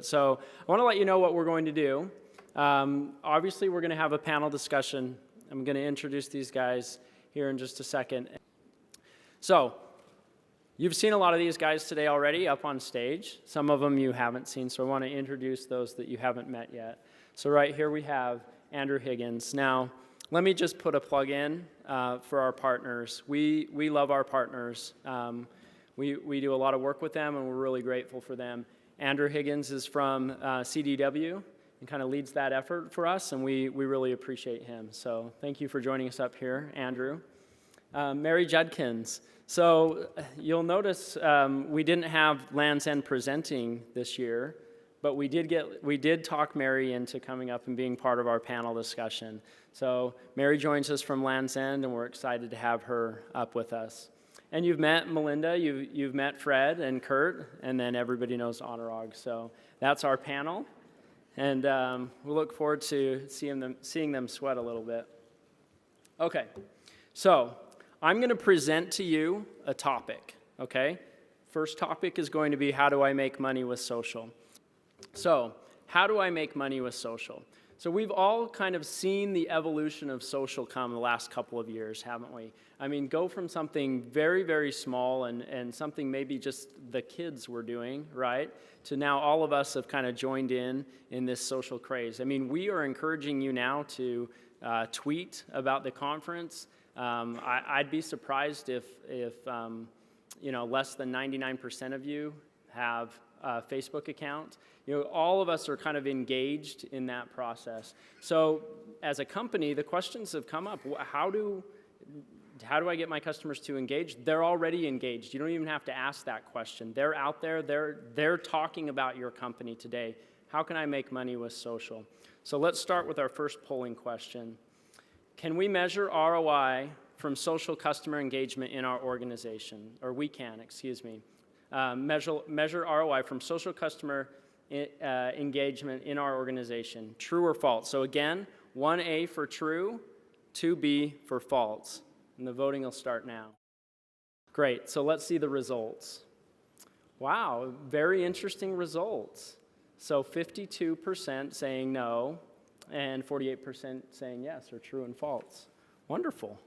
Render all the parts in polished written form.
So I want to let you know what we're going to do. Obviously, we're going to have a panel discussion. I'm going to introduce these guys here in just a second. So you've seen a lot of these guys today already up on stage. Some of them you haven't seen, so I want to introduce those that you haven't met yet. So right here we have Andrew Higgins. Now, let me just put a plug in for our partners. We love our partners. We do a lot of work with them, and we're really grateful for them. Andrew Higgins is from CDW and kind of leads that effort for us, and we really appreciate him. So thank you for joining us up here, Andrew. Mary Judkins. So you'll notice we didn't have Land's End presenting this year, but we did talk Mary into coming up and being part of our panel discussion. So Mary joins us from Land's End, and we're excited to have her up with us. And you've met Melinda, you've met Fred and Kurt, and then everybody knows Anurag. So that's our panel, and we look forward to seeing them sweat a little bit. Okay, so I'm going to present to you a topic, okay? First topic is going to be, how do I make money with social? So, how do I make money with social? So we've all kind of seen the evolution of social come the last couple of years, haven't we? I mean, go from something very, very small and something maybe just the kids were doing, right? To now all of us have kind of joined in this social craze. I mean, we are encouraging you now to tweet about the conference. I'd be surprised if you know, less than 99% of you have a Facebook account. You know, all of us are kind of engaged in that process. So as a company, the questions have come up. How do I get my customers to engage? They're already engaged. You don't even have to ask that question. They're out there. They're talking about your company today. How can I make money with social? So let's start with our first polling question. Can we measure ROI from social customer engagement in our organization? Or we can, excuse me. Measure ROI from social customer engagement in our organization. True or false? So again, 1A for true, 2B for false. And the voting will start now. Great, so let's see the results. Wow, very interesting results. So 52% saying no, and 48% saying yes, or true and false. Wonderful.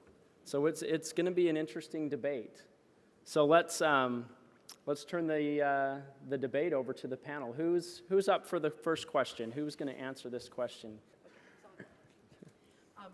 So it's going to be an interesting debate. So let's turn the debate over to the panel. Who's up for the first question? Who's going to answer this question?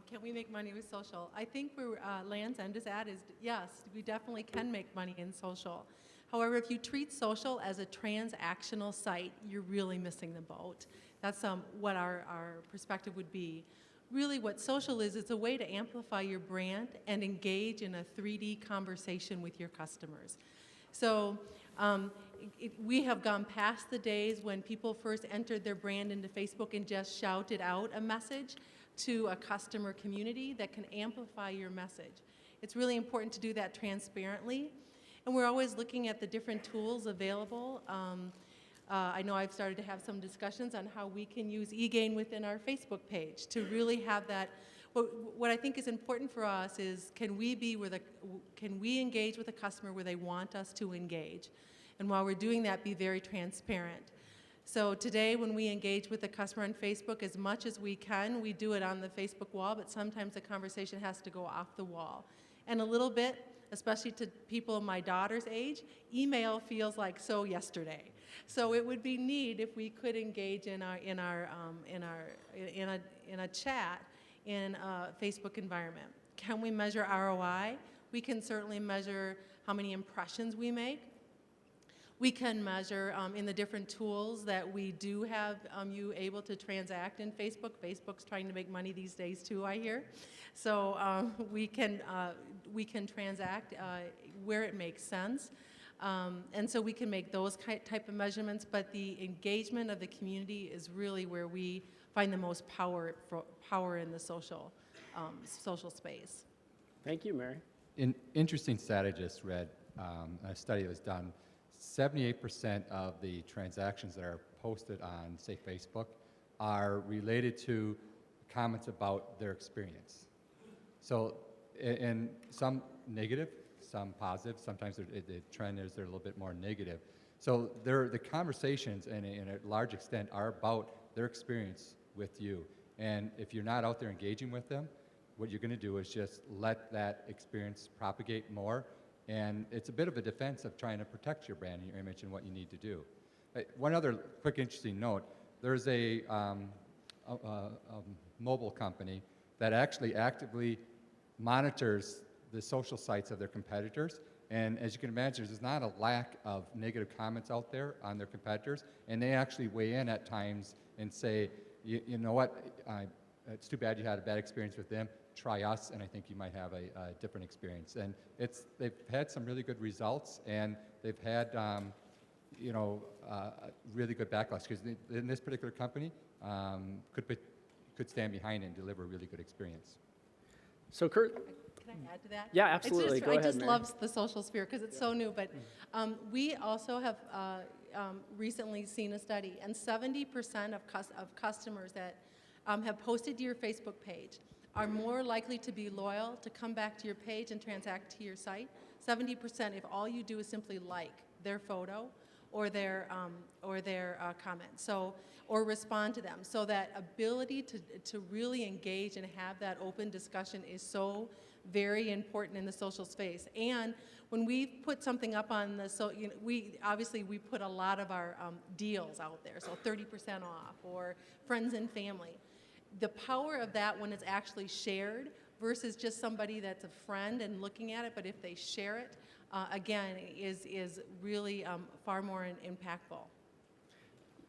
Can we make money with social? I think where Land's End is at is, yes, we definitely can make money in social. However, if you treat social as a transactional site, you're really missing the boat. That's what our perspective would be. Really what social is, it's a way to amplify your brand and engage in a 3D conversation with your customers. So we have gone past the days when people first entered their brand into Facebook and just shouted out a message to a customer community that can amplify your message. It's really important to do that transparently. And we're always looking at the different tools available. I know I've started to have some discussions on how we can use eGain within our Facebook page to really have that. What I think is important for us is, can we engage with a customer where they want us to engage? And while we're doing that, be very transparent. So today, when we engage with a customer on Facebook, as much as we can, we do it on the Facebook wall, but sometimes the conversation has to go off the wall. And a little bit, especially to people my daughter's age, email feels like so yesterday. So it would be neat if we could engage in a chat in a Facebook environment. Can we measure ROI? We can certainly measure how many impressions we make. We can measure in the different tools that we do have you able to transact in Facebook. Facebook's trying to make money these days too, I hear. So we can transact where it makes sense. And so we can make those type of measurements, but the engagement of the community is really where we find the most power in the social space. Thank you, Mary. An interesting stat I just read, a study that was done. 78% of the transactions that are posted on, say, Facebook are related to comments about their experience. So, and some negative, some positive. Sometimes the trend is they're a little bit more negative. So the conversations, in a large extent, are about their experience with you. And if you're not out there engaging with them, what you're going to do is just let that experience propagate more. And it's a bit of a defense of trying to protect your brand and your image and what you need to do. One other quick interesting note, there's a mobile company that actually actively monitors the social sites of their competitors. And as you can imagine, there's not a lack of negative comments out there on their competitors. And they actually weigh in at times and say, you know what, it's too bad you had a bad experience with them. Try us, and I think you might have a different experience. And they've had some really good results, and they've had really good backlash, because in this particular company could stand behind it and deliver a really good experience. So Kurt? Can I add to that? Yeah, absolutely. Go ahead, I just Mary. love the social sphere because it's so new, but we also have recently seen a study, and 70% of customers that have posted to your Facebook page are more likely to be loyal, to come back to your page and transact to your site. 70% if all you do is simply like their photo or their comment, or respond to them. So that ability to really engage and have that open discussion is so very important in the social space. And when we put something up on the, we put a lot of our deals out there, so 30% off or friends and family. The power of that when it's actually shared versus just somebody that's a friend and looking at it, but if they share it, again, is really far more impactful.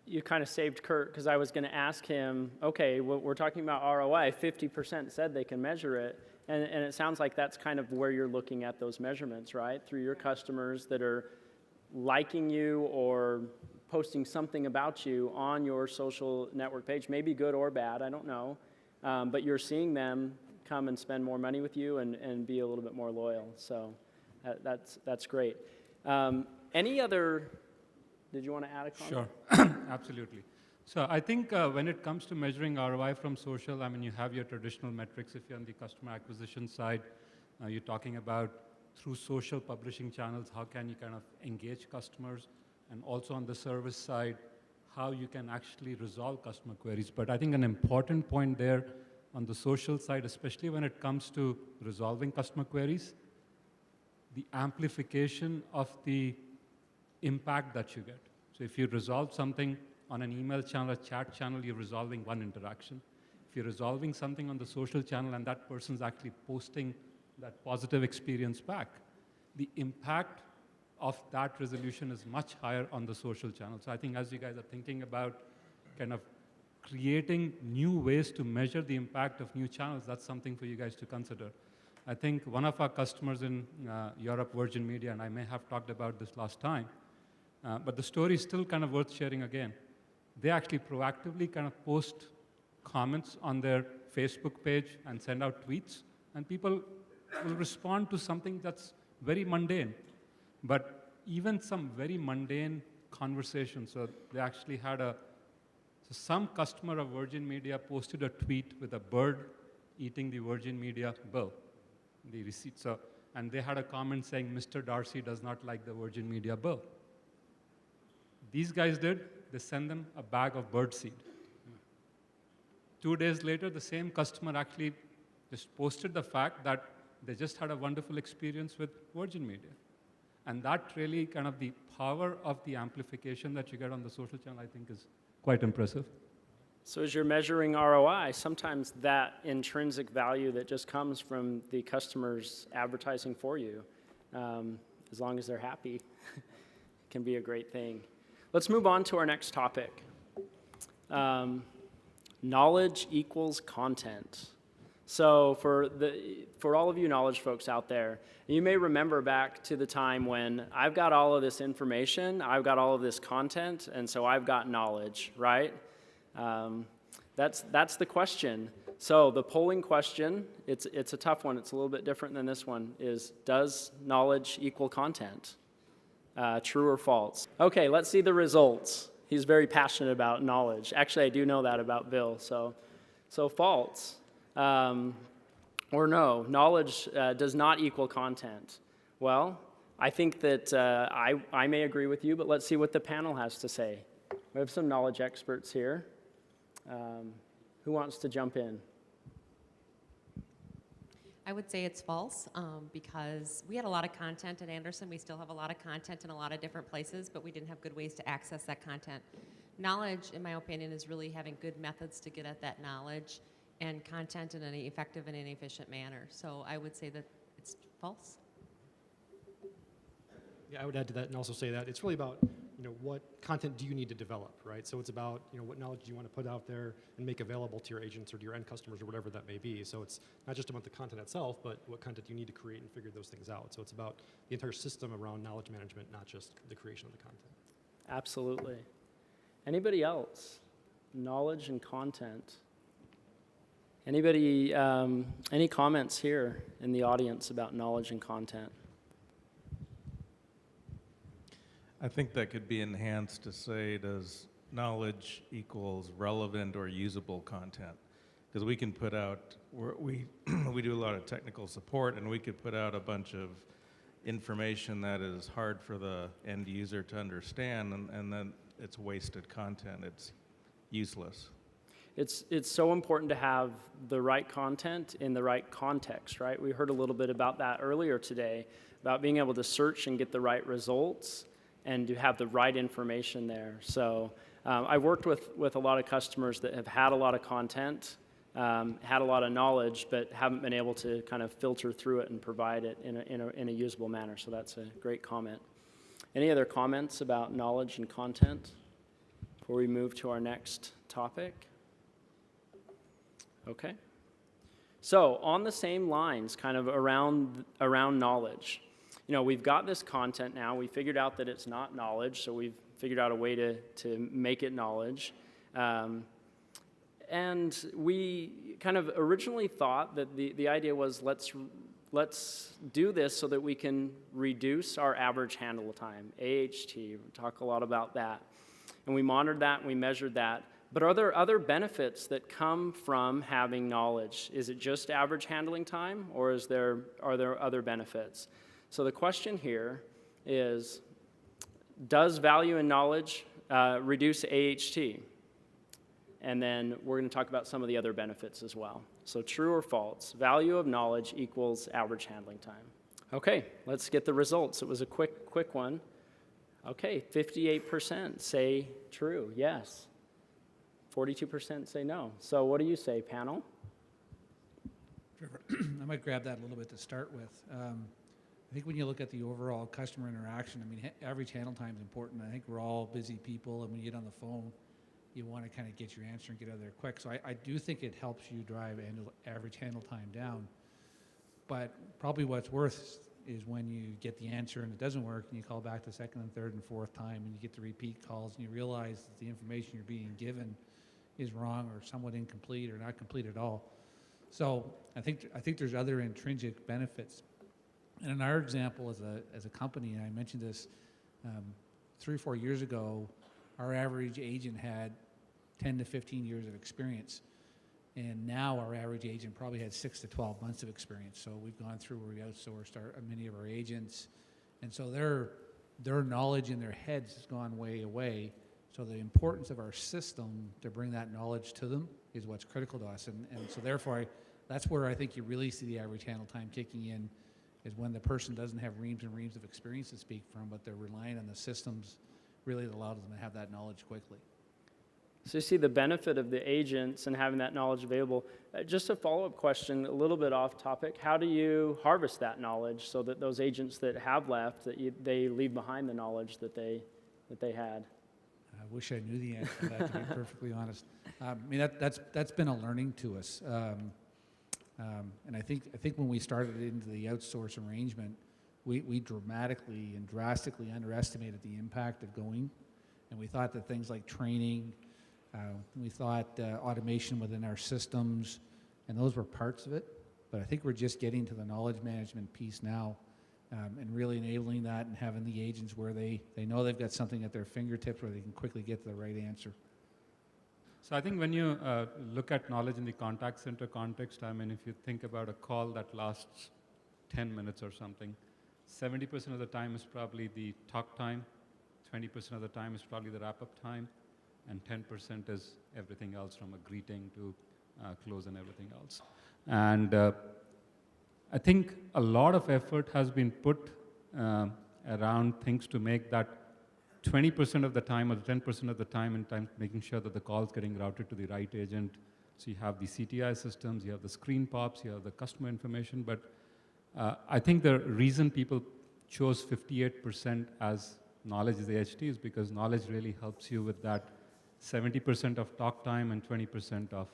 You kind of saved Kurt, because I was going to ask him, okay, we're talking about ROI, 50% said they can measure it, and it sounds like that's kind of where you're looking at those measurements, right? Through your customers that are liking you or posting something about you on your social network page, maybe good or bad, I don't know, but you're seeing them come and spend more money with you and be a little bit more loyal, so that's great. Any other, did you want to add a comment? Sure, absolutely. So I think when it comes to measuring ROI from social, I mean, you have your traditional metrics. If you're on the customer acquisition side, you're talking about through social publishing channels, how can you kind of engage customers, and also on the service side, how you can actually resolve customer queries. But I think an important point there on the social side, especially when it comes to resolving customer queries, the amplification of the impact that you get. So if you resolve something on an email channel, a chat channel, you're resolving one interaction. If you're resolving something on the social channel and that person's actually posting that positive experience back, the impact of that resolution is much higher on the social channel. So I think as you guys are thinking about kind of creating new ways to measure the impact of new channels, that's something for you guys to consider. I think one of our customers in Europe, Virgin Media, and I may have talked about this last time, but the story is still kind of worth sharing again. They actually proactively kind of post comments on their Facebook page and send out tweets, and people will respond to something that's very mundane. But even some very mundane conversations, so they actually had some customer of Virgin Media posted a tweet with a bird eating the Virgin Media bill, the receipt. So, and they had a comment saying, Mr. Darcy does not like the Virgin Media bill. These guys they sent them a bag of bird seed. 2 days later, the same customer actually just posted the fact that they just had a wonderful experience with Virgin Media. And that really kind of the power of the amplification that you get on the social channel, I think, is quite impressive. So as you're measuring ROI, sometimes that intrinsic value that just comes from the customers advertising for you, as long as they're happy, can be a great thing. Let's move on to our next topic. Knowledge equals content. So for all of you knowledge folks out there, you may remember back to the time when I've got all of this information, I've got all of this content, and so I've got knowledge, right? That's the question. So the polling question, it's a tough one. It's a little bit different than this one, is does knowledge equal content? True or false? Okay, let's see the results. He's very passionate about knowledge. Actually, I do know that about Bill, so false. Or no, knowledge does not equal content. Well, I think that I may agree with you, but let's see what the panel has to say. We have some knowledge experts here. Who wants to jump in? I would say it's false because we had a lot of content at Andersen. We still have a lot of content in a lot of different places, but we didn't have good ways to access that content. Knowledge, in my opinion, is really having good methods to get at that knowledge and content in an effective and an efficient manner. So I would say that it's false. Yeah, I would add to that and also say that it's really about, what content do you need to develop, right? So it's about, what knowledge do you want to put out there and make available to your agents or to your end customers or whatever that may be. So it's not just about the content itself, but what content you need to create and figure those things out. So it's about the entire system around knowledge management, not just the creation of the content. Absolutely. Anybody else? Knowledge and content. Anybody, any comments here in the audience about knowledge and content? I think that could be enhanced to say, does knowledge equals relevant or usable content? Because we can put out, we do a lot of technical support, and we could put out a bunch of information that is hard for the end user to understand, and then it's wasted content. It's useless. It's so important to have the right content in the right context, right? We heard a little bit about that earlier today, about being able to search and get the right results and to have the right information there. So I worked with a lot of customers that have had a lot of content, had a lot of knowledge, but haven't been able to kind of filter through it and provide it in a usable manner. So that's a great comment. Any other comments about knowledge and content before we move to our next topic? Okay. So on the same lines, kind of around knowledge, we've got this content now. We figured out that it's not knowledge, so we've figured out a way to make it knowledge. And we kind of originally thought that the idea was let's do this so that we can reduce our average handle time, AHT. We talk a lot about that. And we monitored that and we measured that. But are there other benefits that come from having knowledge? Is it just average handling time, or are there other benefits? So the question here is, does value in knowledge reduce AHT? And then we're going to talk about some of the other benefits as well. So true or false, value of knowledge equals average handling time. Okay, let's get the results. It was a quick one. Okay, 58% say true, yes. 42% say no. So what do you say, panel? Trevor, I might grab that a little bit to start with. I think when you look at the overall customer interaction, average handle time is important. I think we're all busy people, and when you get on the phone, you want to kind of get your answer and get out of there quick. So I do think it helps you drive average handle time down. But probably what's worse is when you get the answer and it doesn't work, and you call back the second and third and fourth time, and you get the repeat calls, and you realize that the information you're being given is wrong or somewhat incomplete or not complete at all. So I think there's other intrinsic benefits. And in our example as a company, and I mentioned this 3 or 4 years ago, our average agent had 10 to 15 years of experience. And now our average agent probably had 6 to 12 months of experience. So we've gone through where we outsourced many of our agents. And so their knowledge in their heads has gone way away. So the importance of our system to bring that knowledge to them is what's critical to us. And so therefore, that's where I think you really see the average handle time kicking in, is when the person doesn't have reams and reams of experience to speak from, but they're relying on the systems really that allows them to have that knowledge quickly. So you see the benefit of the agents and having that knowledge available. Just a follow-up question, a little bit off topic. How do you harvest that knowledge so that those agents that have left, they leave behind the knowledge that they had? I wish I knew the answer to that, to be perfectly honest. That's been a learning to us. And I think when we started into the outsource arrangement, we dramatically and drastically underestimated the impact of going. And we thought that things like training, we thought automation within our systems, and those were parts of it. But I think we're just getting to the knowledge management piece now, and really enabling that and having the agents where they know they've got something at their fingertips where they can quickly get to the right answer. So I think when you look at knowledge in the contact center context, if you think about a call that lasts 10 minutes or something, 70% of the time is probably the talk time, 20% of the time is probably the wrap-up time, and 10% is everything else from a greeting to close and everything else. And I think a lot of effort has been put around things to make that 20% of the time or 10% of the time in time making sure that the call is getting routed to the right agent. So you have the CTI systems, you have the screen pops, you have the customer information, but I think the reason people chose 58% as knowledge is the HT is because knowledge really helps you with that 70% of talk time and 20% of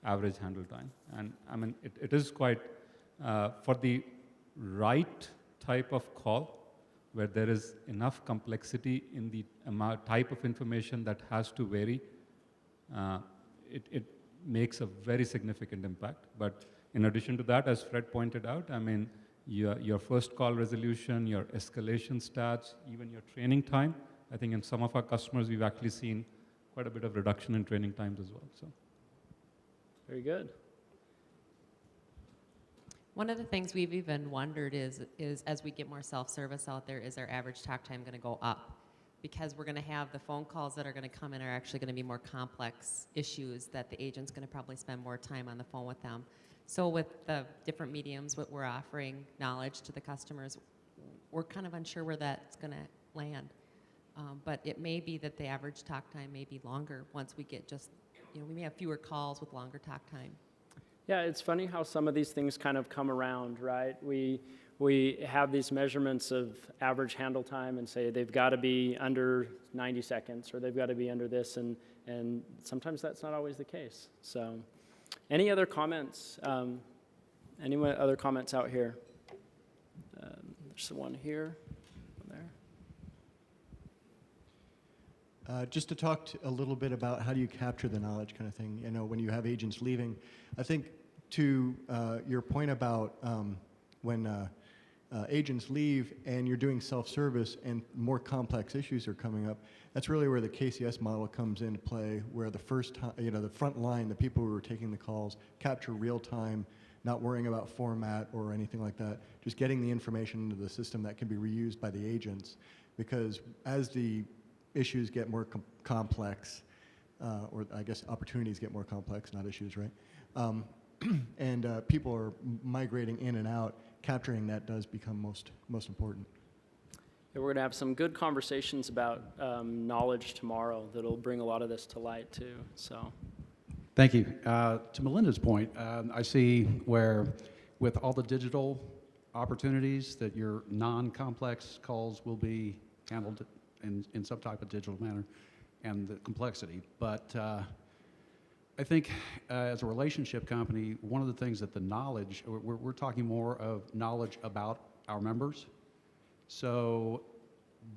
average handle time. And I mean, it is quite, for the right type of call, where there is enough complexity in the amount, type of information that has to vary, it makes a very significant impact. But in addition to that, as Fred pointed out, I mean, your first call resolution, your escalation stats, even your training time, I think in some of our customers, we've actually seen quite a bit of reduction in training times as well. So, Very good. One of the things we've even wondered is as we get more self-service out there, is our average talk time going to go up? Because we're going to have the phone calls that are going to come in are actually going to be more complex issues that the agent's going to probably spend more time on the phone with them. So with the different mediums, what we're offering knowledge to the customers, we're kind of unsure where that's going to land. But it may be that the average talk time may be longer once we get just, you know, we may have fewer calls with longer talk time. Yeah, it's funny how some of these things kind of come around, right? We have these measurements of average handle time and say they've got to be under 90 seconds or they've got to be under this, and sometimes that's not always the case. So any other comments? Any other comments out here? There's one here, one there. Just to talk a little bit about how do you capture the knowledge kind of thing, you know, when you have agents leaving. I think to your point about when agents leave and you're doing self-service and more complex issues are coming up, that's really where the KCS model comes into play, where the first time, you know, the front line, the people who are taking the calls, capture real time, not worrying about format or anything like that, just getting the information into the system that can be reused by the agents. Because as the issues get more complex, or I guess opportunities get more complex, not issues, right? And people are migrating in and out, capturing that does become most important. Yeah, we're going to have some good conversations about knowledge tomorrow that'll bring a lot of this to light too. So, thank you. To Melinda's point, I see where with all the digital opportunities that your non-complex calls will be handled in some type of digital manner and the complexity. But I think as a relationship company, one of the things that the knowledge, we're talking more of knowledge about our members. So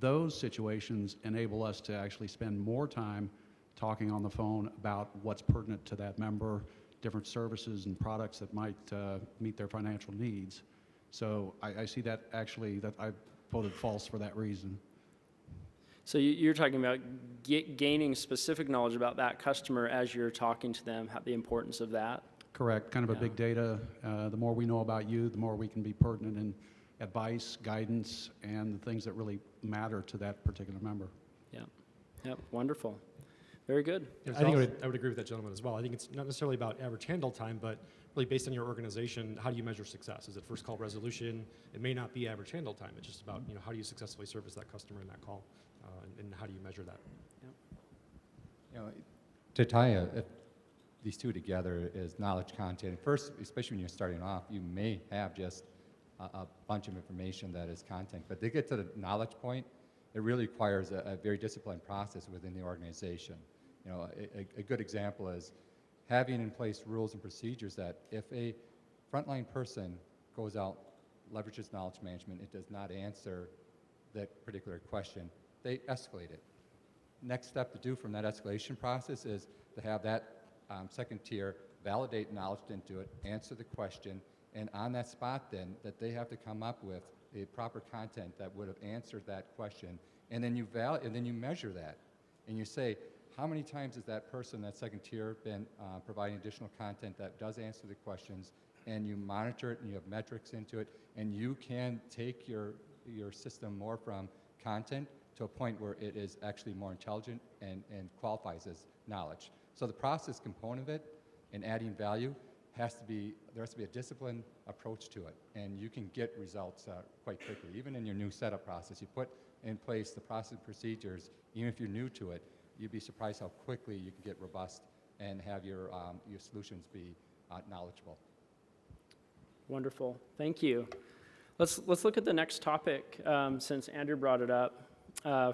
those situations enable us to actually spend more time talking on the phone about what's pertinent to that member, different services and products that might meet their financial needs. So I see that actually, that I voted false for that reason. So you're talking about gaining specific knowledge about that customer as you're talking to them, the importance of that? Correct, kind of a big data. The more we know about you, the more we can be pertinent in advice, guidance, and the things that really matter to that particular member. Yeah, yep, wonderful. Very good. I think I would agree with that gentleman as well. I think it's not necessarily about average handle time, but really based on your organization, how do you measure success? Is it first call resolution? It may not be average handle time. It's just about, you know, how do you successfully service that customer in that call, and how do you measure that? Yep. You know, to tie these two together is knowledge content. First, especially when you're starting off, you may have just a bunch of information that is content, but to get to the knowledge point, it really requires a very disciplined process within the organization. You know, a good example is having in place rules and procedures that if a frontline person goes out, leverages knowledge management, it does not answer that particular question, they escalate it. Next step to do from that escalation process is to have that second tier validate knowledge into it, answer the question, and on that spot then that they have to come up with a proper content that would have answered that question, and then you measure that, and you say, how many times has that person, that second tier, been providing additional content that does answer the questions, and you monitor it and you have metrics into it, and you can take your your system more from content to a point where it is actually more intelligent and qualifies as knowledge. So the process component of it and adding value there has to be a disciplined approach to it, and you can get results quite quickly. Even in your new setup process, you put in place the process procedures, even if you're new to it, you'd be surprised how quickly you can get robust and have your solutions be knowledgeable. Wonderful. Thank you. Let's look at the next topic, since Andrew brought it up.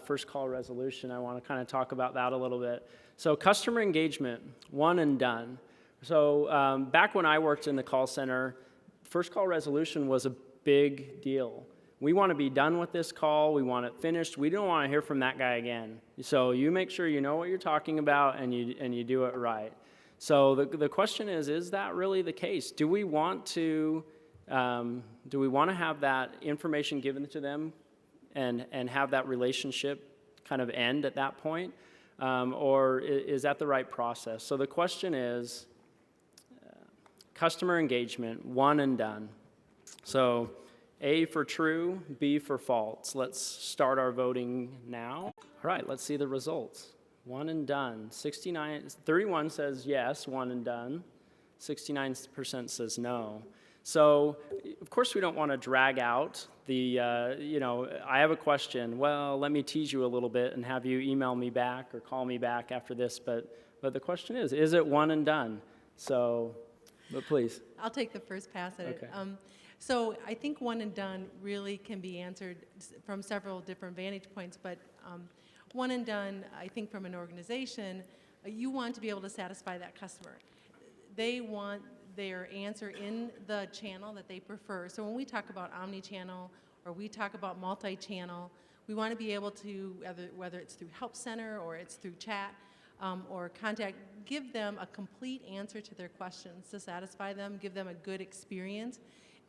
First call resolution. I want to kind of talk about that a little bit. So customer engagement, one and done. So back when I worked in the call center, first call resolution was a big deal. We want to be done with this call. We want it finished. We don't want to hear from that guy again. So you make sure you know what you're talking about and you do it right. So the question is that really the case? Do we want to have that information given to them and have that relationship kind of end at that point? Or is that the right process? So the question is, customer engagement, one and done. So A for true, B for false. Let's start our voting now. All right, let's see the results. One and done. 31 says yes, one and done. 69% says no. So, of course, we don't want to drag out the, I have a question. Well, let me tease you a little bit and have you email me back or call me back after this. But the question is it one and done? So, but please. I'll take the first pass at it. Okay. So I think one and done really can be answered from several different vantage points, but one and done, I think from an organization, you want to be able to satisfy that customer. They want their answer in the channel that they prefer. So when we talk about omni-channel or we talk about multi-channel, we want to be able to, whether it's through Help Center or it's through chat or contact, give them a complete answer to their questions to satisfy them, give them a good experience,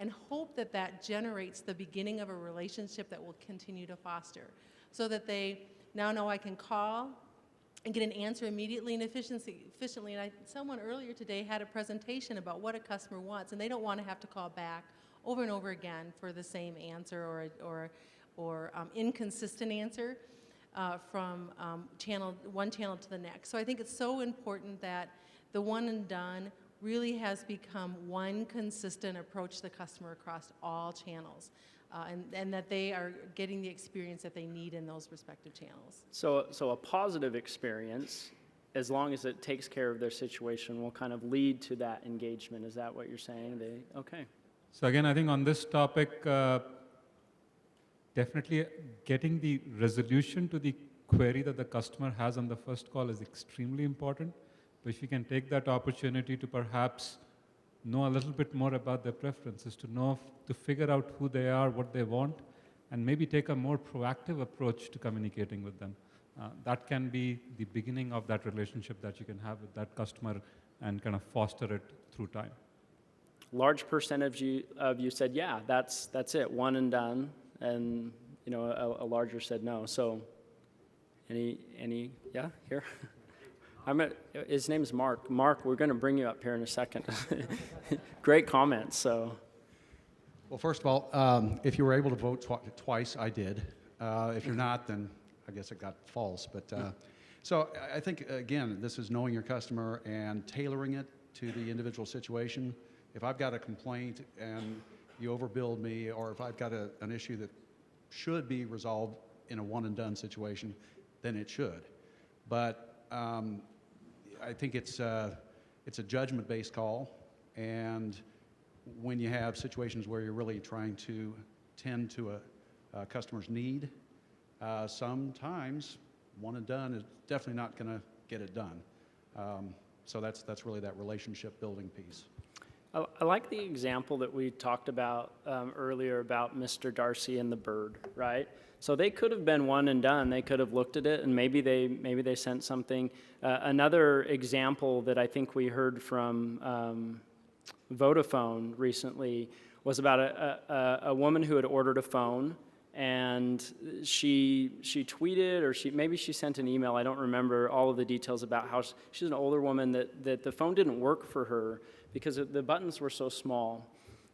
and hope that that generates the beginning of a relationship that will continue to foster. So that they now know I can call and get an answer immediately and efficiently. And someone earlier today had a presentation about what a customer wants, and they don't want to have to call back over and over again for the same answer or inconsistent answer from one channel to the next. So I think it's so important that the one and done really has become one consistent approach to the customer across all channels. And that they are getting the experience that they need in those respective channels. So a positive experience, as long as it takes care of their situation, will kind of lead to that engagement. Is that what you're saying? Okay. So again, I think on this topic, definitely getting the resolution to the query that the customer has on the first call is extremely important. But if you can take that opportunity to perhaps know a little bit more about their preferences, to figure out who they are, what they want, and maybe take a more proactive approach to communicating with them. That can be the beginning of that relationship that you can have with that customer and kind of foster it through time. Large percentage of you said, yeah, that's it, one and done, and a larger said no. So, any, yeah, here. His name's Mark. Mark, we're going to bring you up here in a second. Great comments. So, Well, first of all, if you were able to vote twice, I did. If you're not, then I guess it got false. But so I think, again, this is knowing your customer and tailoring it to the individual situation. If I've got a complaint and you overbilled me, or if I've got an issue that should be resolved in a one-and-done situation, then it should. But I think it's a judgment-based call, and when you have situations where you're really trying to tend to a customer's need, sometimes one and done is definitely not going to get it done. So that's really that relationship building piece. I like the example that we talked about earlier about Mr. Darcy and the bird, right? So they could have been one and done. They could have looked at it, and maybe they sent something. Another example that I think we heard from Vodafone recently was about a woman who had ordered a phone, and she tweeted, or maybe she sent an email. I don't remember all of the details about how she's an older woman that the phone didn't work for her because the buttons were so small.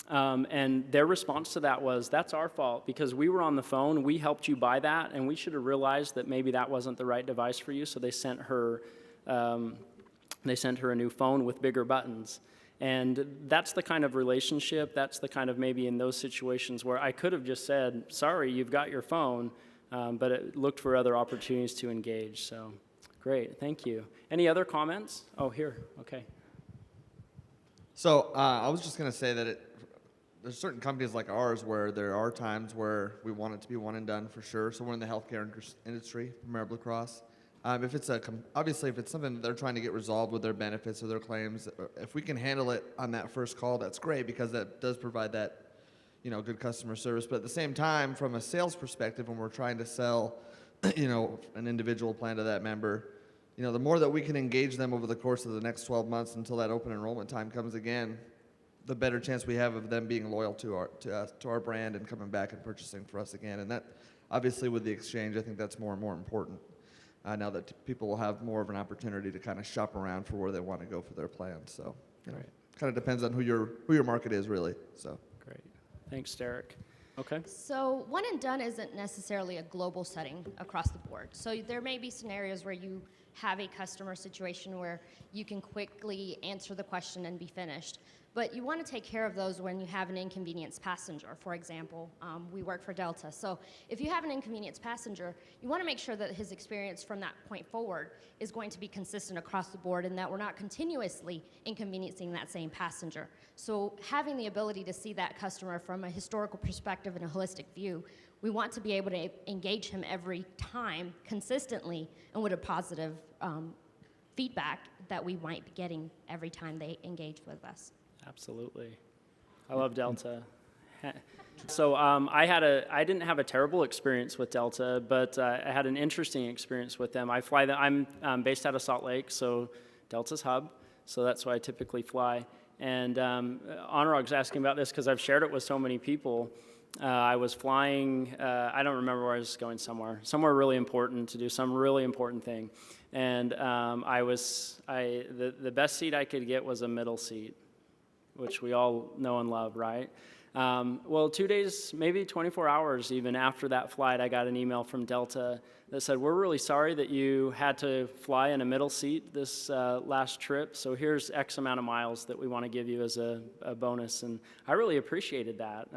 And their response to that was, that's our fault because we were on the phone, we helped you buy that, and we should have realized that maybe that wasn't the right device for you, so they sent her a new phone with bigger buttons. And that's the kind of relationship, that's the kind of maybe in those situations where I could have just said, sorry, you've got your phone, but it looked for other opportunities to engage. So great, thank you. Any other comments? Oh, here, okay. So I was just going to say that there's certain companies like ours where there are times where we want it to be one and done for sure. So we're in the healthcare industry, Premier Blue Cross. If it's obviously if it's something that they're trying to get resolved with their benefits or their claims, if we can handle it on that first call, that's great because that does provide that, good customer service. But at the same time, from a sales perspective, when we're trying to sell, an individual plan to that member, the more that we can engage them over the course of the next 12 months until that open enrollment time comes again, the better chance we have of them being loyal to our brand and coming back and purchasing for us again. And that, obviously, with the exchange, I think that's more and more important. Now that people will have more of an opportunity to kind of shop around for where they want to go for their plan. So, Right. kind of depends on who your market is, really. So. Great. Thanks, Derek. Okay. So one and done isn't necessarily a global setting across the board. So there may be scenarios where you have a customer situation where you can quickly answer the question and be finished. But you want to take care of those when you have an inconvenienced passenger. For example, we work for Delta. So if you have an inconvenienced passenger, you want to make sure that his experience from that point forward is going to be consistent across the board and that we're not continuously inconveniencing that same passenger. So having the ability to see that customer from a historical perspective and a holistic view, we want to be able to engage him every time consistently and with a positive feedback that we might be getting every time they engage with us. Absolutely. I love Delta. So I didn't have a terrible experience with Delta, but I had an interesting experience with them. I'm based out of Salt Lake, so Delta's hub, so that's why I typically fly. And Anurag's asking about this because I've shared it with so many people. I was flying, I don't remember where I was going, somewhere really important to do some really important thing. And the best seat I could get was a middle seat, which we all know and love, right? Well, 2 days, maybe 24 hours even after that flight, I got an email from Delta that said, we're really sorry that you had to fly in a middle seat this last trip, so here's X amount of miles that we want to give you as a bonus. And I really appreciated that.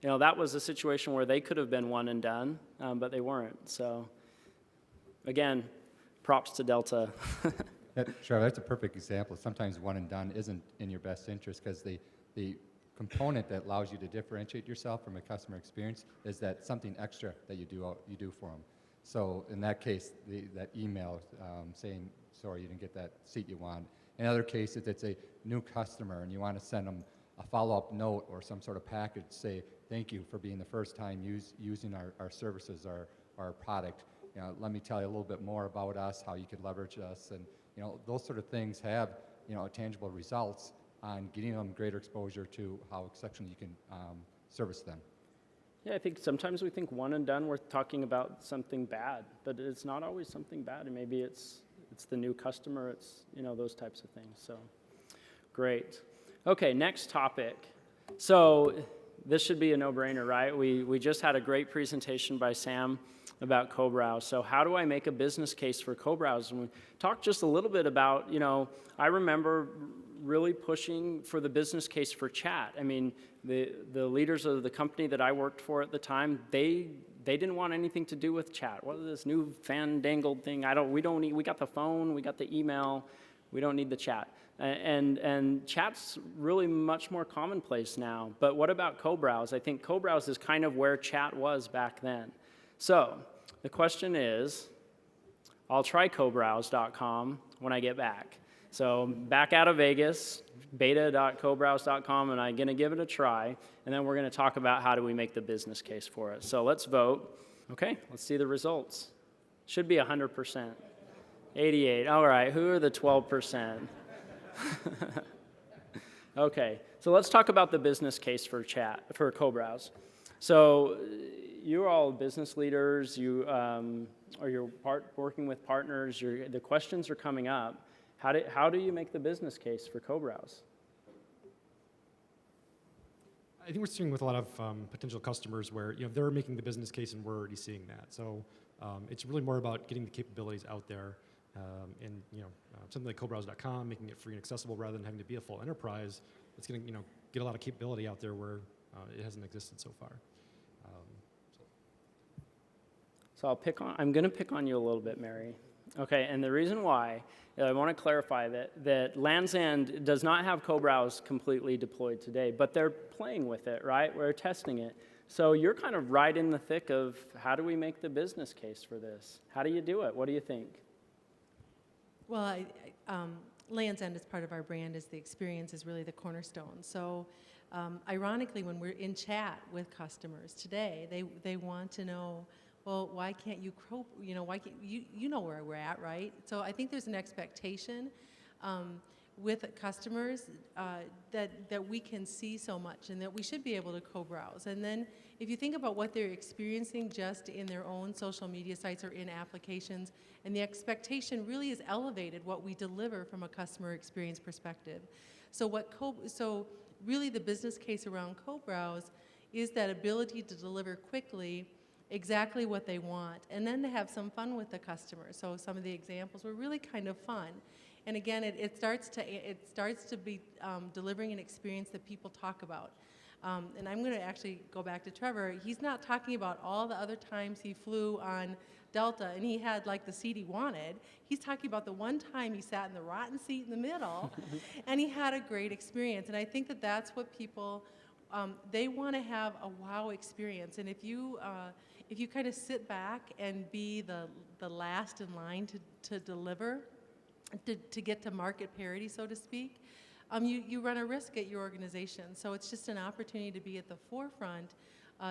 That was a situation where they could have been one and done, but they weren't. So, again, props to Delta. Sure, that's a perfect example. Sometimes one and done isn't in your best interest because the component that allows you to differentiate yourself from a customer experience is that something extra that you do for them. So in that case, that email saying, sorry, you didn't get that seat you want. In other cases, it's a new customer and you want to send them a follow-up note or some sort of package, say, thank you for being the first time using our services, our product. Let me tell you a little bit more about us, how you could leverage us, and those sort of things have tangible results on getting them greater exposure to how exceptionally you can service them. Yeah, I think sometimes we think one and done, we're talking about something bad, but it's not always something bad, and maybe it's the new customer, it's those types of things. So great. Okay, next topic. So this should be a no-brainer, right? We just had a great presentation by Sam about Cobrowse. So how do I make a business case for Cobrowse? And we talked just a little bit about, I remember really pushing for the business case for chat. I mean, the leaders of the company that I worked for at the time, they didn't want anything to do with chat. What is this new fandangled thing? We got the phone, we got the email, we don't need the chat. And chat's really much more commonplace now. But what about Cobrowse? I think Cobrowse is kind of where chat was back then. So the question is, I'll try Cobrowse.com when I get back. So back out of Vegas, beta.cobrowse.com, and I'm going to give it a try. And then we're going to talk about how do we make the business case for it. So let's vote. Okay, let's see the results. Should be 100%. 88. All right, who are the 12%? Okay, so let's talk about the business case for Cobrowse. So you're all business leaders, or you're working with partners, the questions are coming up. How do you make the business case for Cobrowse? I think we're seeing with a lot of potential customers where they're making the business case and we're already seeing that. So it's really more about getting the capabilities out there, and something like Cobrowse.com, making it free and accessible rather than having to be a full enterprise. It's going to get a lot of capability out there where it hasn't existed so far. So I'm going to pick on you a little bit, Mary. Okay, and the reason why, I want to clarify that Land's End does not have Cobrowse completely deployed today, but they're playing with it, right? We're testing it. So you're kind of right in the thick of how do we make the business case for this? How do you do it? What do you think? Well, Land's End, as part of our brand, is the experience is really the cornerstone. So ironically, when we're in chat with customers today, they want to know, well, why can't you, why can't you know where we're at, right? So I think there's an expectation with customers that we can see so much and that we should be able to co-browse. And then if you think about what they're experiencing just in their own social media sites or in applications, and the expectation really is elevated what we deliver from a customer experience perspective. So really the business case around co-browse is that ability to deliver quickly exactly what they want, and then to have some fun with the customer. So some of the examples were really kind of fun. And again, it starts to be delivering an experience that people talk about. And I'm going to actually go back to Trevor. He's not talking about all the other times he flew on Delta and he had like the seat he wanted. He's talking about the one time he sat in the rotten seat in the middle and he had a great experience. And I think that that's what people, they want to have a wow experience. And if you kind of sit back and be the last in line to deliver, to get to market parity, so to speak, you run a risk at your organization. So it's just an opportunity to be at the forefront,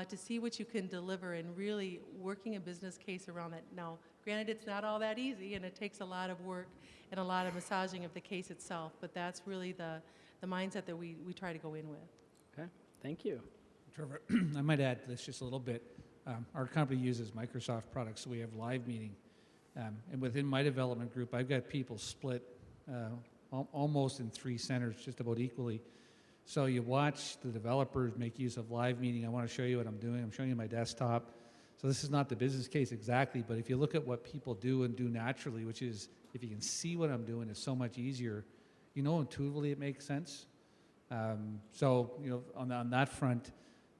to see what you can deliver and really working a business case around that. Now, granted, it's not all that easy and it takes a lot of work and a lot of massaging of the case itself, but that's really the mindset that we try to go in with. Okay, thank you. Trevor, I might add to this just a little bit. Our company uses Microsoft products, so we have live meeting. And within my development group, I've got people split almost in 3 centers, just about equally. So you watch the developers make use of live meeting. I want to show you what I'm doing. I'm showing you my desktop. So this is not the business case exactly, but if you look at what people do and do naturally, which is if you can see what I'm doing, it's so much easier. Intuitively it makes sense. So on that front,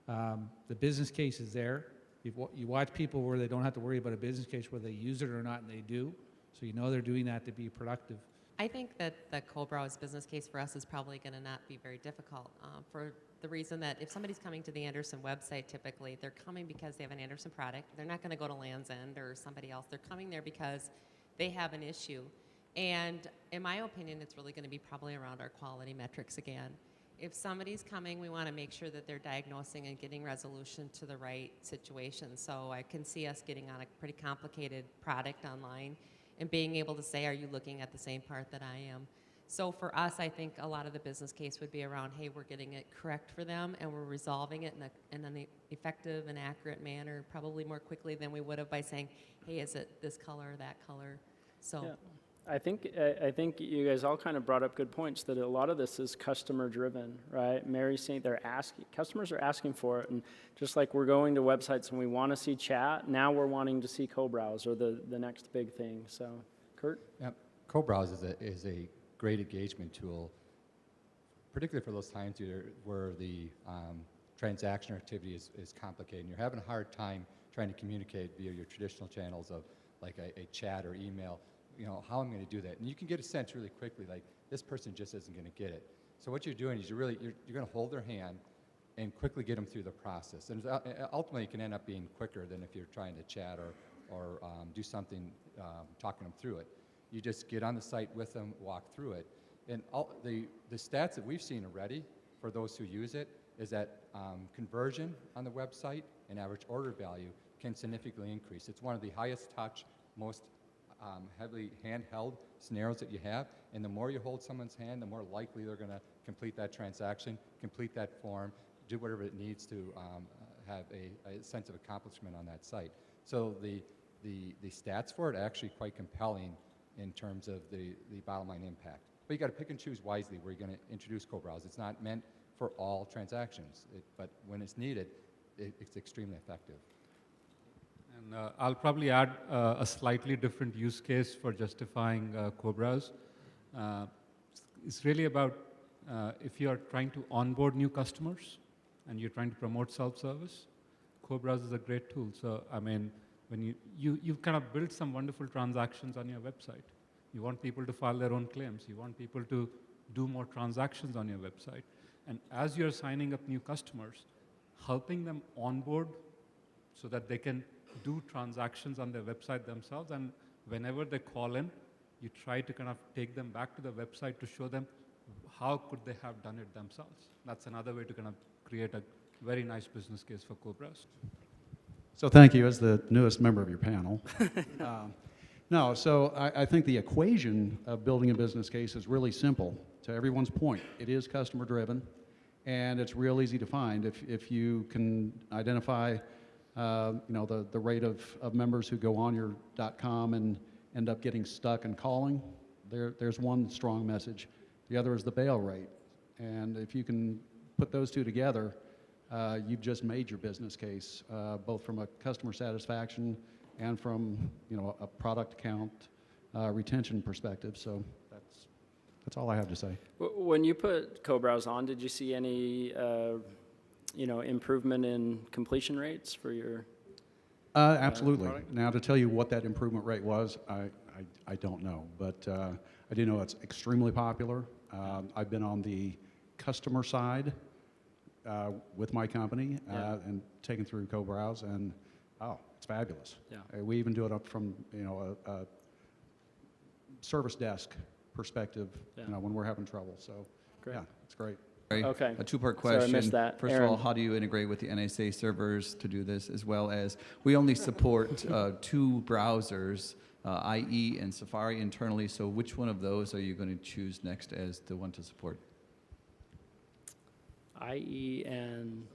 the business case is there. You watch people where they don't have to worry about a business case, whether they use it or not, and they do. So they're doing that to be productive. I think that the Cobrowse business case for us is probably going to not be very difficult for the reason that if somebody's coming to the Andersen website, typically they're coming because they have an Andersen product. They're not going to go to Land's End or somebody else. They're coming there because they have an issue. And in my opinion, it's really going to be probably around our quality metrics again. If somebody's coming, we want to make sure that they're diagnosing and getting resolution to the right situation. So I can see us getting on a pretty complicated product online and being able to say, are you looking at the same part that I am? So for us, I think a lot of the business case would be around, hey, we're getting it correct for them and we're resolving it in an effective and accurate manner, probably more quickly than we would have by saying, hey, is it this color or that color? So. Yeah. I think you guys all kind of brought up good points that a lot of this is customer driven, right? Mary's saying customers are asking for it, and just like we're going to websites and we want to see chat, now we're wanting to see Cobrowse or the next big thing. So, Kurt? Yeah, Cobrowse is a great engagement tool, particularly for those times where the transaction activity is complicated and you're having a hard time trying to communicate via your traditional channels of like a chat or email. How I'm going to do that. And you can get a sense really quickly, like, this person just isn't going to get it. So what you're doing is you're going to hold their hand and quickly get them through the process. And ultimately, it can end up being quicker than if you're trying to chat or do something, talking them through it. You just get on the site with them, walk through it. And the stats that we've seen already for those who use it is that conversion on the website and average order value can significantly increase. It's one of the highest touch, most heavily handheld scenarios that you have, and the more you hold someone's hand, the more likely they're going to complete that transaction, complete that form, do whatever it needs to have a sense of accomplishment on that site. So the stats for it are actually quite compelling in terms of the bottom line impact. But you got to pick and choose wisely where you're going to introduce Cobrowse. It's not meant for all transactions. But when it's needed, it's extremely effective. And I'll probably add a slightly different use case for justifying Cobrowse. It's really about if you are trying to onboard new customers and you're trying to promote self-service, Cobrowse is a great tool. So, I mean, when you've kind of built some wonderful transactions on your website. You want people to file their own claims. You want people to do more transactions on your website. And as you're signing up new customers, helping them onboard so that they can do transactions on their website themselves. And whenever they call in, you try to kind of take them back to the website to show them how could they have done it themselves. That's another way to kind of create a very nice business case for Cobrowse. So thank you as the newest member of your panel. No, so I think the equation of building a business case is really simple. To everyone's point, it is customer driven, and it's real easy to find. If you can identify the rate of members who go on your .com and end up getting stuck and calling, there's one strong message. The other is the bail rate. And if you can put those two together, you've just made your business case, both from a customer satisfaction and from a product count retention perspective. So that's all I have to say. When you put Cobrowse on, did you see any improvement in completion rates for your Absolutely. product? Now, to tell you what that improvement rate was, I don't know, but I do know it's extremely popular. I've been on the customer side with my company and taken through Cobrowse, and it's fabulous. Yeah. We even do it up from a service desk perspective, when we're having trouble. So, Great. yeah, it's great. Okay. A two-part Sorry, I question. missed that. First Aaron. of all, how do you integrate with the NSA servers to do this, as well as we only support two browsers, IE and Safari internally, so which one of those are you going to choose next as the one to support? IE and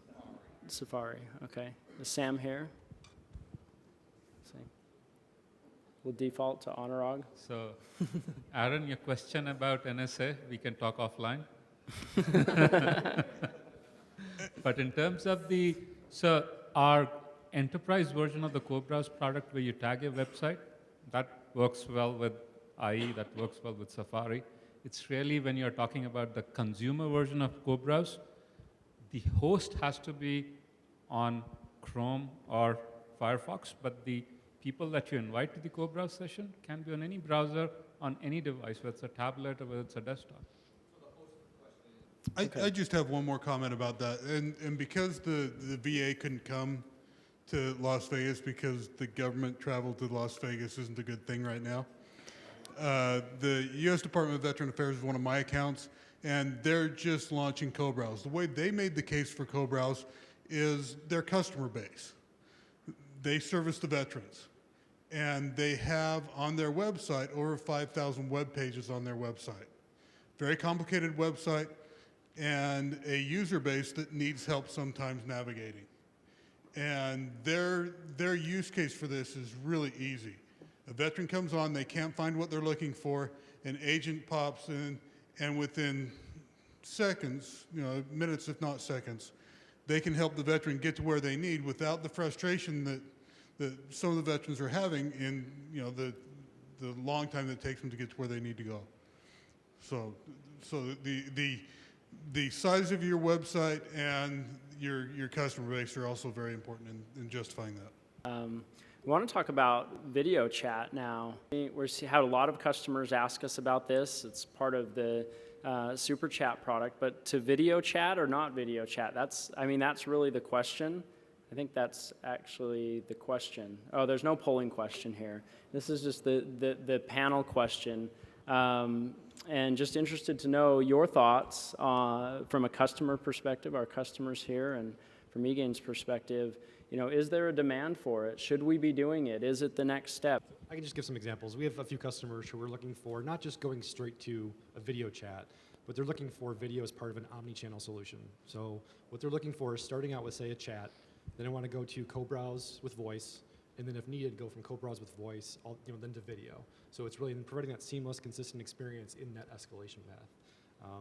Safari. Okay. Is Sam here? We'll default to Honorog. So, Aaron, your question about NSA, we can talk offline. But in terms of our enterprise version of the Cobrowse product where you tag your website, that works well with IE, that works well with Safari. It's really when you're talking about the consumer version of Cobrowse, the host has to be on Chrome or Firefox, but the people that you invite to the Cobrowse session can be on any browser, on any device, whether it's a tablet or whether it's a desktop. I just have one more comment about that. And because the VA couldn't come to Las Vegas because the government travel to Las Vegas isn't a good thing right now, the U.S. Department of Veteran Affairs is one of my accounts, and they're just launching Cobrowse. The way they made the case for Cobrowse is their customer base. They service the veterans, and they have on their website over 5,000 web pages on their website. Very complicated website, and a user base that needs help sometimes navigating. And their use case for this is really easy. A veteran comes on, they can't find what they're looking for, an agent pops in, and within seconds, minutes if not seconds, they can help the veteran get to where they need without the frustration that some of the veterans are having in the long time that it takes them to get to where they need to go. So the size of your website and your customer base are also very important in justifying that. We want to talk about video chat now. We've had a lot of customers ask us about this. It's part of the Super Chat product, but to video chat or not video chat? That's really the question. I think that's actually the question. Oh, there's no polling question here. This is just the panel question. And just interested to know your thoughts from a customer perspective, our customers here, and from eGain's perspective. Is there a demand for it? Should we be doing it? Is it the next step? I can just give some examples. We have a few customers who are looking for not just going straight to a video chat, but they're looking for video as part of an omni-channel solution. So what they're looking for is starting out with, say, a chat, then I want to go to Cobrowse with voice, and then if needed, go from Cobrowse with voice, then to video. So it's really providing that seamless, consistent experience in that escalation path.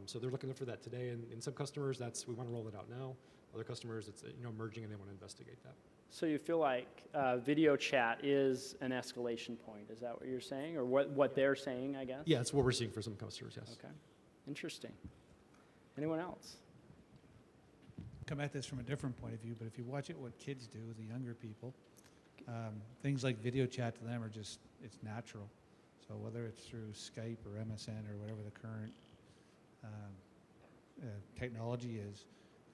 So they're looking for that today, and in some customers, we want to roll it out now. Other customers, it's emerging, and they want to investigate that. So you feel like video chat is an escalation point? Is that what you're saying, or what they're saying? I guess. Yeah, it's what we're seeing for some customers. Yes. Okay, interesting. Anyone else? Come at this from a different point of view, but if you watch it, what kids do, the younger people, things like video chat to them are just, it's natural. So whether it's through Skype or MSN or whatever the current technology is,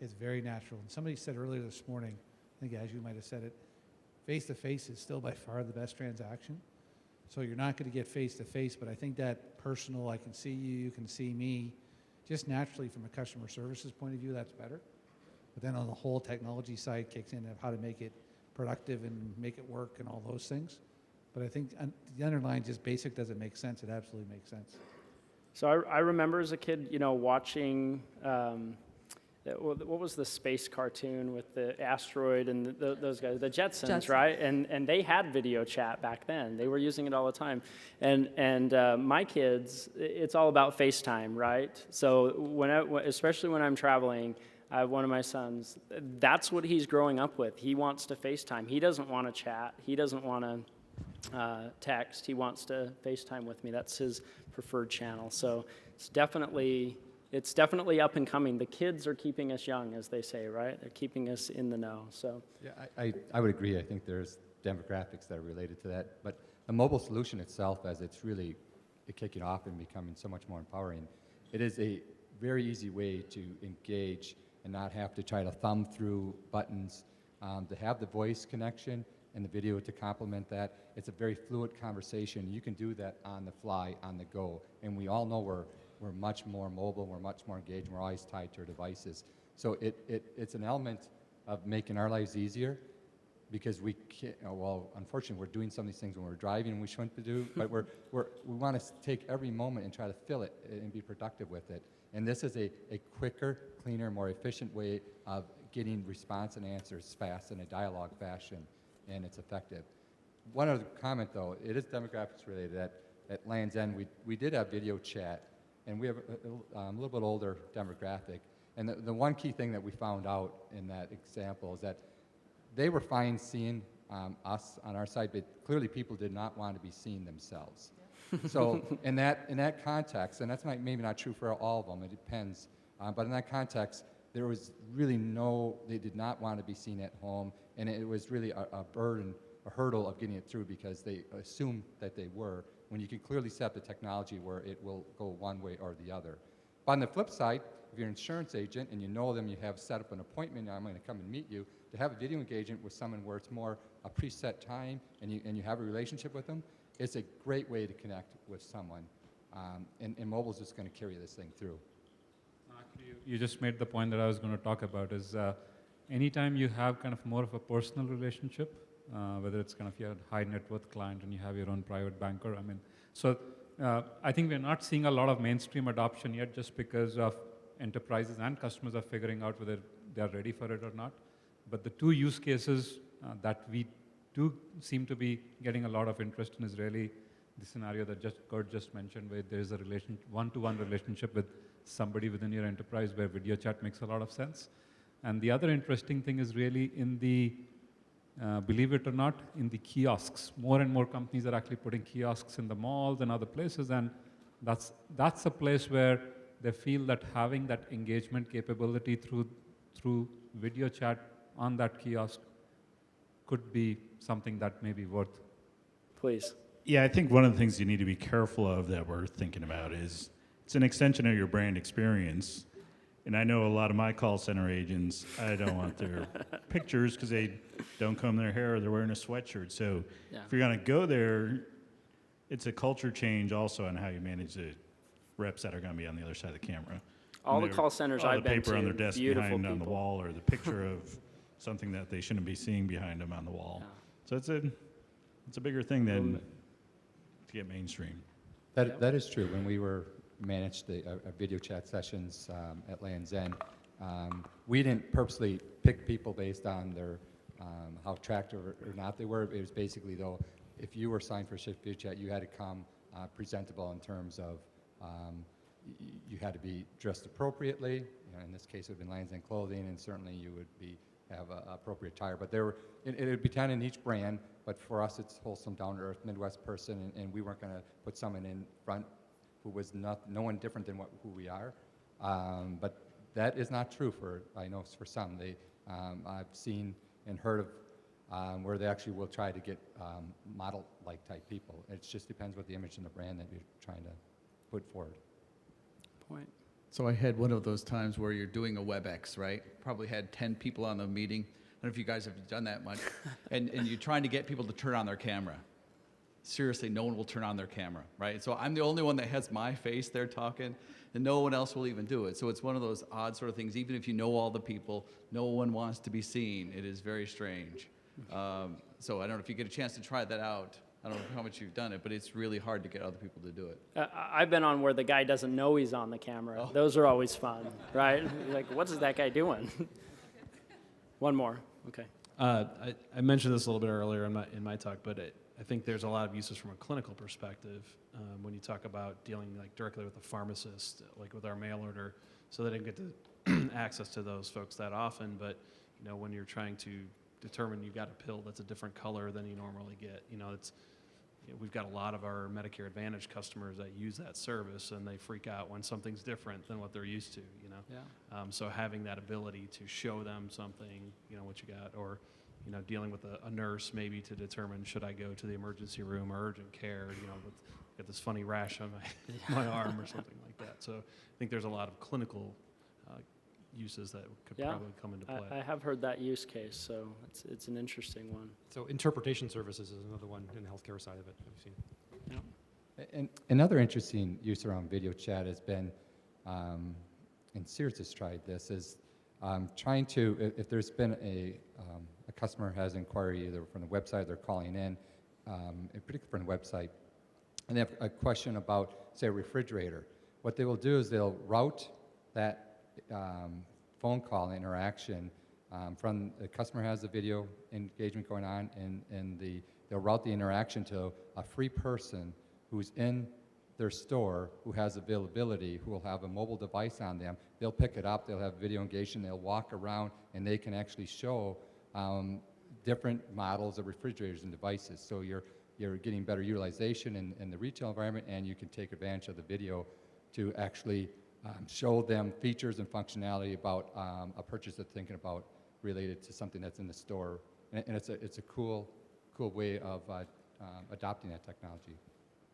it's very natural. And somebody said earlier this morning, I think as you might have said it, face-to-face is still by far the best transaction. So you're not going to get face-to-face, but I think that personal, I can see you, you can see me, just naturally from a customer services point of view, that's better. But then on the whole technology side kicks in of how to make it productive and make it work and all those things. But I think the underlying just basic doesn't make sense. It absolutely makes sense. So I remember as a kid, watching, what was the space cartoon with the asteroid and those guys, the Jetsons, right? And they had video chat back then. They were using it all the time. And my kids, it's all about FaceTime, right? So especially when I'm traveling, I have one of my sons, that's what he's growing up with. He wants to FaceTime. He doesn't want to chat. He doesn't want to text. He wants to FaceTime with me. That's his preferred channel. So it's definitely up and coming. The kids are keeping us young, as they say, right? They're keeping us in the know. So Yeah, I would agree. I think there's demographics that are related to that. But the mobile solution itself, as it's really kicking off and becoming so much more empowering, it is a very easy way to engage and not have to try to thumb through buttons, to have the voice connection and the video to complement that. It's a very fluid conversation. You can do that on the fly, on the go. And we all know we're much more mobile, we're much more engaged, we're always tied to our devices. So it's an element of making our lives easier because we can't, unfortunately we're doing some of these things when we're driving and we shouldn't do, but we want to take every moment and try to fill it and be productive with it. And this is a quicker, cleaner, more efficient way of getting response and answers fast in a dialogue fashion, and it's effective. One other comment though, it is demographics related. At Land's End, we did have video chat, and we have a little bit older demographic. And the one key thing that we found out in that example is that they were fine seeing us on our side, but clearly people did not want to be seen themselves. So in that context, and that's maybe not true for all of them, it depends, but in that context, there was really they did not want to be seen at home, and it was really a burden, a hurdle of getting it through because they assumed that they were, when you can clearly set up the technology where it will go one way or the other. But on the flip side, if you're an insurance agent and you know them, you have set up an appointment, I'm going to come and meet you, to have a video engagement with someone where it's more a preset time and you have a relationship with them, it's a great way to connect with someone. And mobile's just going to carry this thing through. Actually, you just made the point that I was going to talk about is anytime you have kind of more of a personal relationship, whether it's kind of your high net worth client and you have your own private banker, I think we're not seeing a lot of mainstream adoption yet just because of enterprises and customers are figuring out whether they're ready for it or not. But the two use cases that we do seem to be getting a lot of interest in is really the scenario that Kurt just mentioned, where there is a one-to-one relationship with somebody within your enterprise where video chat makes a lot of sense. And the other interesting thing is really in the, believe it or not, in the kiosks. More and more companies are actually putting kiosks in the malls and other places, and that's a place where they feel that having that engagement capability through video chat on that kiosk could be something that may be worth. Please. Yeah, I think one of the things you need to be careful of that we're thinking about is it's an extension of your brand experience. And I know a lot of my call center agents, I don't want their pictures because they don't comb their hair or they're wearing a sweatshirt. So if you're going to go there, it's a culture change also on how you manage the reps that are going to be on the other side of the camera. All the call centers I've been to, the paper on their desk behind people on the wall, or the picture of something that they shouldn't be seeing behind them on the wall. So it's a bigger thing than to get mainstream. That is true. When we managed the video chat sessions at Land's End, we didn't purposely pick people based on their how attractive or not they were. It was basically, though, if you were signed for video chat, you had to come presentable in terms of you had to be dressed appropriately. You know, in this case, it would have been Lands' End Clothing, and certainly you would have appropriate attire. But it would be done in each brand. But for us, it's wholesome, down-to-earth Midwest person, and we weren't going to put someone in front who was no one different than who we are. But that is not true I know for some. I've seen and heard of where they actually will try to get model-like type people. It just depends what the image and the brand that you're trying to put forward. Point. So I had one of those times where you're doing a WebEx, right? Probably had 10 people on the meeting. I don't know if you guys have done that much. and you're trying to get people to turn on their camera. Seriously, no one will turn on their camera, right? So I'm the only one that has my face there talking, and no one else will even do it. So it's one of those odd sort of things. Even if you know all the people, no one wants to be seen. It is very strange. So I don't know if you get a chance to try that out. I don't know how much you've done it, but it's really hard to get other people to do it. I've been on where the guy doesn't know he's on the camera. Oh. Those are always fun, right? You're like, what is that guy doing? One more. Okay. I mentioned this a little bit earlier in my talk, but I think there's a lot of uses from a clinical perspective when you talk about dealing like directly with the pharmacist, like with our mail order, so they didn't get to access to those folks that often. But you know, when you're trying to determine you've got a pill that's a different color than you normally get, we've got a lot of our Medicare Advantage customers that use that service, and they freak out when something's different than what they're used to. Yeah. So having that ability to show them something, what you got, or dealing with a nurse maybe to determine should I go to the emergency room or urgent care, got this funny rash on my arm or something like that. So I think there's a lot of clinical uses that could probably come into play. I have heard that use case, so it's an interesting one. So interpretation services is another one in the healthcare side of it that we've seen. Yeah. And another interesting use around video chat has been, and Sears has tried this, is trying to, if there's been a customer has inquiry either from the website, they're calling in, particularly from the website, and they have a question about, say, a refrigerator. What they will do is they'll route that phone call interaction from the customer has the video engagement going on, and they'll route the interaction to a free person who's in their store who has availability, who will have a mobile device on them. They'll pick it up, they'll have video engagement, they'll walk around, and they can actually show different models of refrigerators and devices. So you're getting better utilization in the retail environment, and you can take advantage of the video to actually show them features and functionality about a purchase they're thinking about related to something that's in the store. And it's a cool way of adopting that technology.